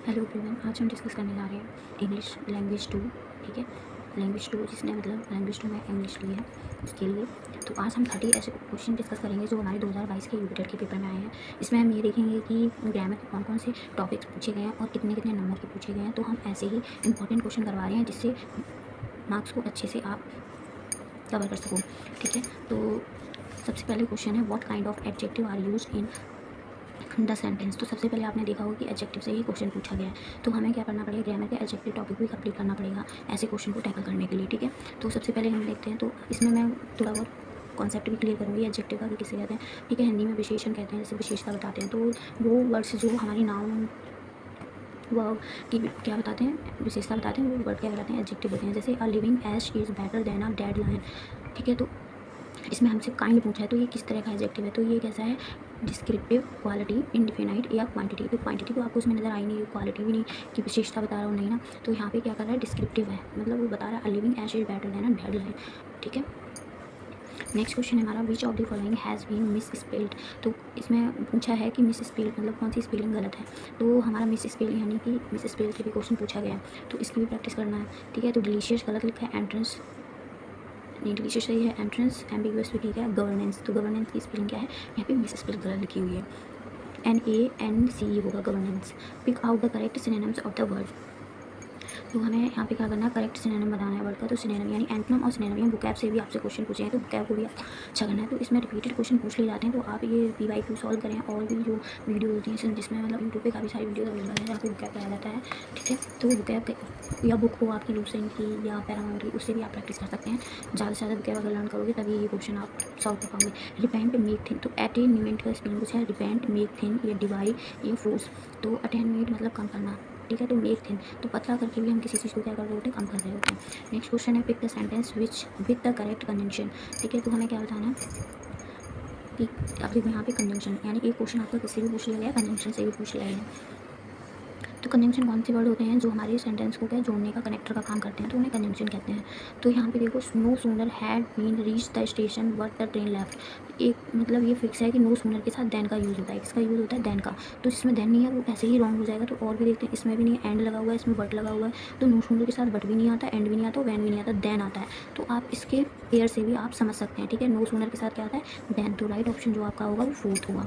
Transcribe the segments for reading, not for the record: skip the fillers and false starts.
Hello everyone, आज हम discuss करने जा रहे हैं इंग्लिश लैंग्वेज 2। ठीक है, लैंग्वेज 2 जिसने मतलब लैंग्वेज 2 में इंग्लिश ली है उसके लिए। तो आज हम 30 ऐसे क्वेश्चन डिस्कस करेंगे जो हमारे 2022 के यूटेट के पेपर में आए हैं। इसमें हम ये देखेंगे कि ग्रामर के कौन कौन से टॉपिक्स पूछे गए हैं और कितने कितने नंबर के पूछे गए हैं। तो हम ऐसे ही इंपॉर्टेंट क्वेश्चन करवा रहे हैं जिससे मार्क्स को अच्छे से आप कवर कर सको। ठीक है, तो सबसे पहले क्वेश्चन है, what kind of adjective are use in the sentence. तो सबसे पहले आपने देखा होगा कि एडजेक्टिव से ही क्वेश्चन पूछा गया है। तो हमें क्या करना पड़ेगा, ग्रामर के एडजेक्टिव टॉपिक भी कंप्लीट करना पड़ेगा ऐसे क्वेश्चन को टैकल करने के लिए। ठीक है, तो सबसे पहले हम देखते हैं। तो इसमें मैं थोड़ा बहुत कॉन्सेप्ट भी क्लियर करूँगी एडजेक्टिव का कि किसे कहते हैं। ठीक है, हिंदी में विशेषण कहते हैं, जैसे विशेषता बताते हैं। तो वो वर्ड्स जो हमारी नाउन वर्ब की क्या बताते हैं, विशेषता बताते हैं, वो वर्ड क्या बताते हैं, एडजेक्टिव होते हैं। जैसे a living ass is better than a dead lion. ठीक है, तो इसमें हमसे काइंड पूछा है, तो ये किस तरह का एडजेक्टिव है। तो ये कैसा है, डिस्क्रिप्टिव, क्वालिटी, इंडिफिनाइट या क्वांटिटी। तो क्वांटिटी तो आपको उसमें नजर आई नहीं, क्वालिटी भी नहीं कि विशेषता बता रहा हूँ, नहीं ना। तो यहाँ पे क्या कर रहा है, डिस्क्रिप्टिव है, मतलब वो बता रहा है a living ass is better than a dead lion. ठीक है, नेक्स्ट क्वेश्चन है हमारा, which of the following has been misspelled. तो इसमें पूछा है कि मिस स्पेल्ड मतलब कौन सी स्पेलिंग गलत है। तो हमारा मिस स्पेल यानी कि मिस स्पेल के भी क्वेश्चन पूछा गया है, तो इसकी भी प्रैक्टिस करना है। ठीक है, तो डिलीशियस गलत लिखा है, एंट्रेंस नहीं, डिलीशियस सही है, एंट्रेंस एम्बिगुअस भी ठीक है, गवर्नेंस, तो गवर्नेंस की स्पेलिंग क्या है, यहाँ पे मिस स्पेल गलत लिखी हुई है, NANC होगा governance. Pick out the correct synonyms of the word. तो हमें यहाँ पे क्या करना है, करेक्ट सिनोनिम बताना है वर्ड का। तो सिनोनिम यानी एंटोनिम और सिनोनिम, वोकैब से भी आपसे क्वेश्चन पूछे हैं, तो वोकैब को भी अच्छा करना है। तो इसमें रिपीटेड क्वेश्चन पूछ लिए जाते हैं, तो आप ये PYQ सॉल्व करें। और भी जो वीडियो होती हैं जिसमें मतलब यूट्यूब पे काफ़ी सारी वीडियो अवेलेबल है जहाँ पे वोकैब कराया जाता है। ठीक है, तो वोकैब या बुक हो आपकी लूसेंट की या पैरामाउंट की, उससे भी आप प्रैक्टिस कर सकते हैं। ज़्यादा से ज़्यादा वोकैब अगर लर्न करोगे तभी ये क्वेश्चन आप सॉल्व कर पाओगे। रिपेंट मेक थिन, तो अटेनमेंट का स्पेलिंग कुछ है, रिपेंट मेक थिन या डिवाइड या फोर्स। तो अटेनमेंट मतलब कम करना। ठीक है, तो मेक थिन तो पतला करके भी हम किसी चीज़ को क्या कर रहे होते हैं, कम कर रहे होते हैं। नेक्स्ट क्वेश्चन है, pick the sentence which with the correct conjunction. ठीक है, तो हमें क्या बताना है कि अब देखो यहाँ पे कंजंक्शन, यानी एक क्वेश्चन आपका किसी भी पूछ लिया गया, कंजंक्शन से भी पूछ लिया गया। तो कंजंक्शन कौन से वर्ड होते हैं जो हमारे सेंटेंस को क्या जोड़ने का, कनेक्टर का काम करते हैं, तो उन्हें कंजंक्शन कहते हैं। तो यहाँ पे देखो, no sooner had been reach the station but the train left. एक मतलब ये फिक्स है कि नो सूनर के साथ देन का यूज़ होता है, किसका यूज़ होता है, देन का। तो जिसमें देन नहीं है वो ऐसे ही रॉन्ग हो जाएगा। तो और भी देखते हैं, इसमें भी नहीं है, एंड लगा हुआ है, इसमें बट लगा हुआ है। तो नो सूनर के साथ बट भी नहीं आता, एंड भी नहीं आता, वैन भी नहीं आता, देन आता है। तो आप इसके पेयर से भी आप समझ सकते हैं। ठीक है, नो सूनर के साथ क्या आता है, देन। तो राइट ऑप्शन जो आपका होगा वो फोर्थ होगा।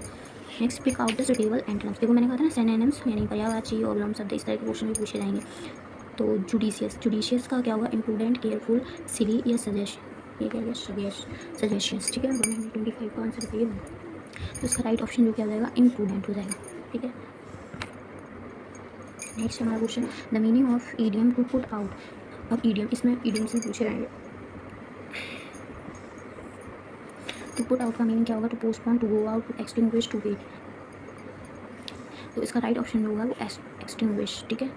Next, pick out the suitable antonyms. देखो मैंने कहा था ना, सिनोनिम्स यानी पर्यायवाची और विलोम शब्द, इस तरह के क्वेश्चन भी पूछे जाएंगे। तो जुडिशियस, जुडिशियस का क्या होगा, इम्प्रूडेंट, केयरफुल, सिली या सजेस्ट, ये क्या है, सजेशियस। ठीक है, 125 का आंसर बताइए। तो इसका राइट ऑप्शन जो क्या हो जाएगा, इम्प्रूडेंट हो जाएगा। ठीक है, नेक्स्ट हमारा question, the meaning of idiom to put out. अब ईडियम, इसमें ईडियम से पूछे जाएंगे। तो पुट आउट का मीनिंग क्या होगा, to postpone, to go out, to extinguish, to wait. तो इसका राइट ऑप्शन जो होगा वो एक्सटिंग्विश। ठीक है,